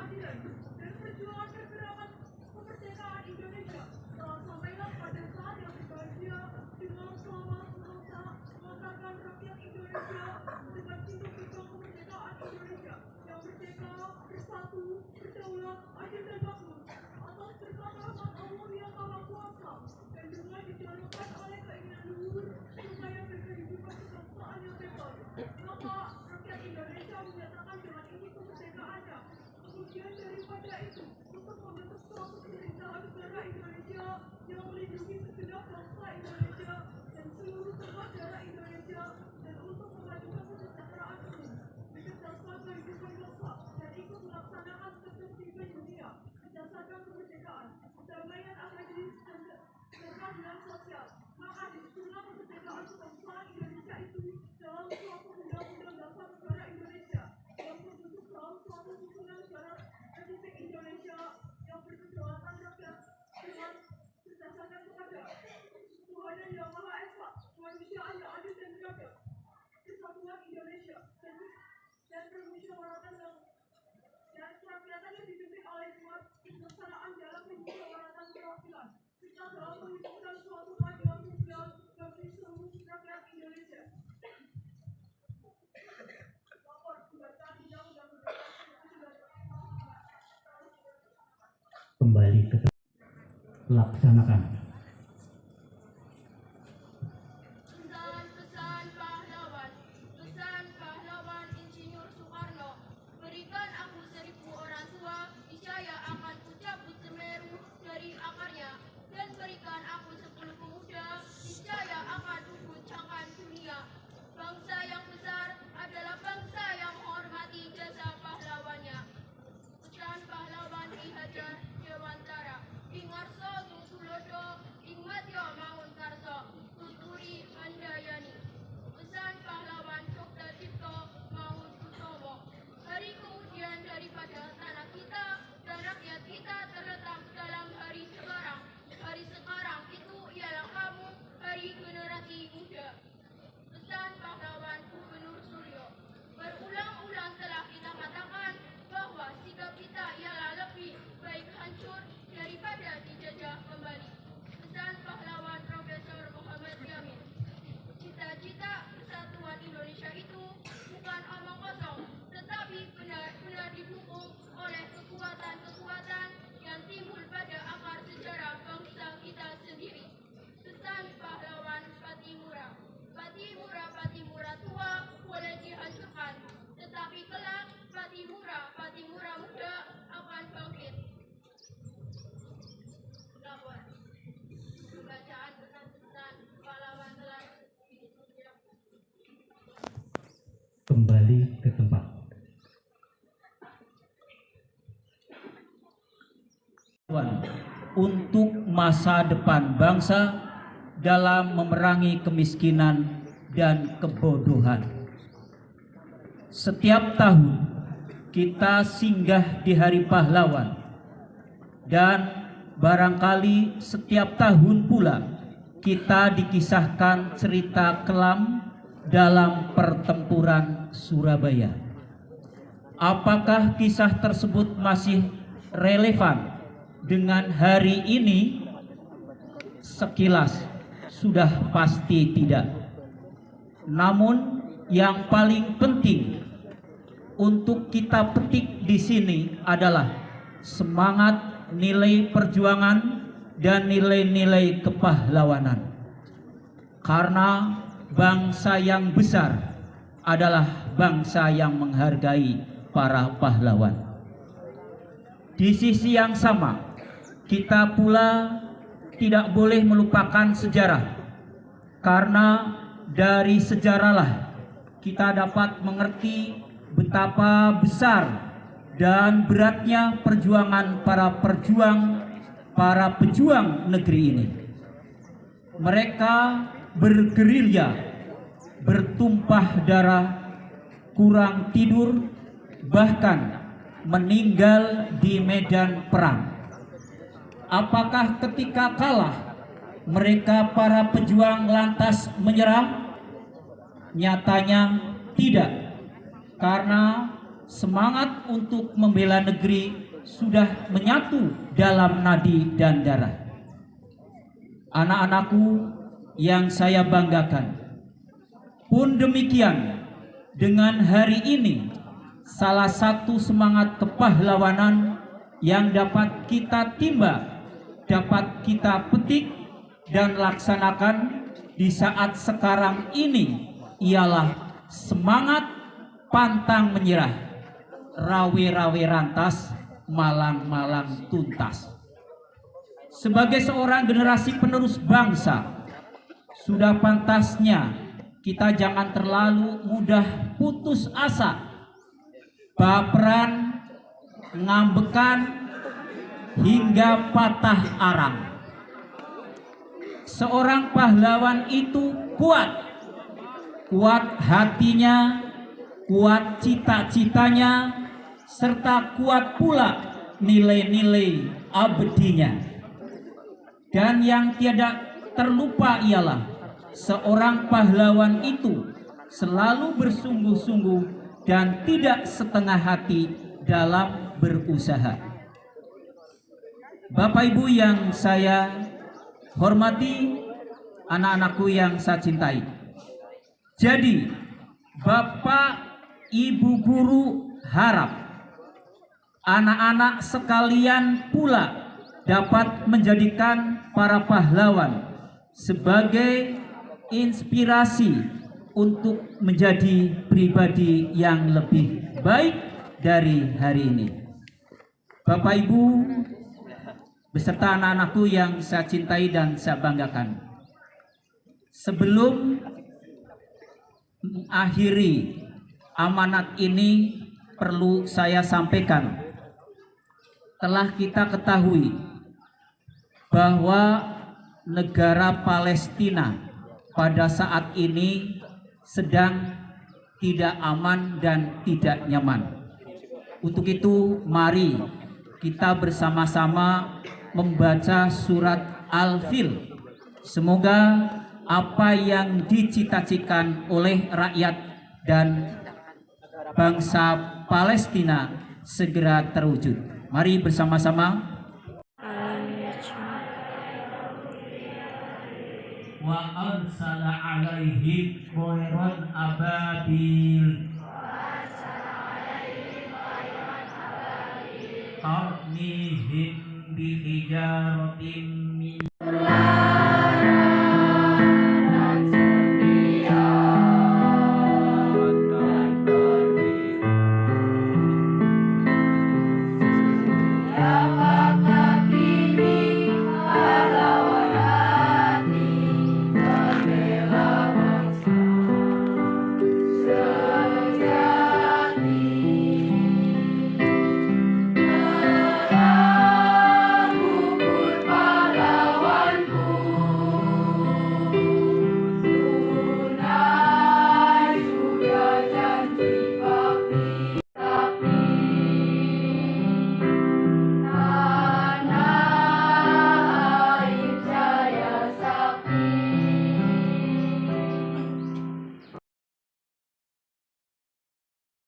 keadilan dan perjuangan pergerakan kemerdekaan Indonesia telah sampailah pada saat yang berbahagia dengan selamat mengantarkan rakyat Indonesia dengan cinta berjuang kemerdekaan Indonesia yang merdeka, bersatu, berdaulat, adil dan makmur atas berkat rahmat Allah yang Maha Kuasa dan dengan didorongkan oleh keinginan luhur supaya berkehidupan kebangsaan yang bebas. Maka rakyat Indonesia menyatakan dengan ini kemerdekaannya. Kemudian daripada itu, untuk membentuk suatu pemerintahan negara Indonesia yang melindungi segenap bangsa Indonesia dan seluruh tempat darah Indonesia dan untuk memajukan kesejahteraan umum, mencerdaskan kehidupan bangsa dan ikut melaksanakan ketertiban dunia berdasarkan kemerdekaan, perdamaian akademik dan keadilan sosial. Maka disusunlah kemerdekaan kebangsaan Indonesia itu dalam suatu undang-undang dasar negara Indonesia yang terbentuk dalam suatu susunan negara Republik Indonesia yang berkedaulatan rakyat dengan berdasarkan kepada Tuhan yang Maha Esa, kemanusiaan yang adil dan beradab, kesatuan Indonesia dan permusyawaratan dan kerakyatan yang dipimpin oleh Tuhan pelaksanaan dalam permusyawaratan perwakilan serta dalam mewujudkan suatu keadilan sosial bagi seluruh rakyat Indonesia. Lapor pembacaan undang-undang kembali ke laksanakan. Pesan pahlawan, pesan pahlawan Insinyur Soekarno. Berikan aku 1000 orang tua, niscaya akan kucabut Semeru dari akarnya, dan berikan aku 10 pemuda, niscaya akan kuguncangkan dunia. Bangsa yang besar adalah bangsa yang menghormati jasa pahlawannya. Pesan pahlawan Ki Hajar Dewantara, Ing Arso Susulodo, Ing Madya Mangunkarso, Tuturi Handayani. Pesan pahlawan Dr. Cipto Mangunkusumo. Hari kemudian daripada tanah kita dan rakyat kita terletak dalam hari sekarang. Hari sekarang itu ialah kamu, hari generasi muda. Pesan pahlawan Gubernur Suryo. Berulang-ulang telah kita katakan bahwa sikap kita ialah lebih baik hancur daripada dijajah kembali. Pesan pahlawan Profesor Muhammad Yamin. Cita-cita persatuan Indonesia itu bukan omong kosong, tetapi benar-benar didukung oleh kekuatan-kekuatan yang timbul pada akar sejarah bangsa kita sendiri. Pesan pahlawan Patimura. Patimura tua boleh dihancurkan, tetapi kelak Patimura muda akan bangkit. Lapor. Pembacaan pesan-pesan pahlawan telah Kembali ke tempat. Untuk masa depan bangsa dalam memerangi kemiskinan dan kebodohan. Setiap tahun kita singgah di Hari Pahlawan, dan barangkali setiap tahun pula kita dikisahkan cerita kelam dalam pertempuran Surabaya. Apakah kisah tersebut masih relevan dengan hari ini? Sekilas sudah pasti tidak. Namun yang paling penting untuk kita petik di sini adalah semangat, nilai perjuangan dan nilai-nilai kepahlawanan. Karena bangsa yang besar adalah bangsa yang menghargai para pahlawan. Di sisi yang sama, kita pula tidak boleh melupakan sejarah, karena dari sejarahlah kita dapat mengerti betapa besar dan beratnya perjuangan para pejuang negeri ini. Mereka bergerilya, bertumpah darah, kurang tidur, bahkan meninggal di medan perang. Apakah ketika kalah mereka para pejuang lantas menyerah? Nyatanya tidak, karena semangat untuk membela negeri sudah menyatu dalam nadi dan darah. Anak-anakku yang saya banggakan, pun demikian dengan hari ini, salah satu semangat kepahlawanan yang dapat kita timba, dapat kita petik dan laksanakan di saat sekarang ini ialah semangat pantang menyerah, rawe-rawe rantas, malang-malang tuntas. Sebagai seorang generasi penerus bangsa, sudah pantasnya kita jangan terlalu mudah putus asa, baperan, ngambekan, hingga patah arang. Seorang pahlawan itu kuat hatinya, kuat cita-citanya, serta kuat pula nilai-nilai abadinya. Dan yang tiada terlupa ialah seorang pahlawan itu selalu bersungguh-sungguh dan tidak setengah hati dalam berusaha. Bapak Ibu yang saya hormati, anak-anakku yang saya cintai. Jadi, Bapak Ibu guru harap anak-anak sekalian pula dapat menjadikan para pahlawan sebagai inspirasi untuk menjadi pribadi yang lebih baik dari hari ini. Bapak Ibu beserta anak-anakku yang saya cintai dan saya banggakan, sebelum mengakhiri amanat ini perlu saya sampaikan, telah kita ketahui bahwa negara Palestina pada saat ini sedang tidak aman dan tidak nyaman. Untuk itu mari kita bersama-sama membaca surat Al-Fil. Semoga apa yang dicita-citakan oleh rakyat dan bangsa Palestina segera terwujud. Mari bersama-sama. Wa arsala alaihim khairan ababil tarmihim bihijaratin min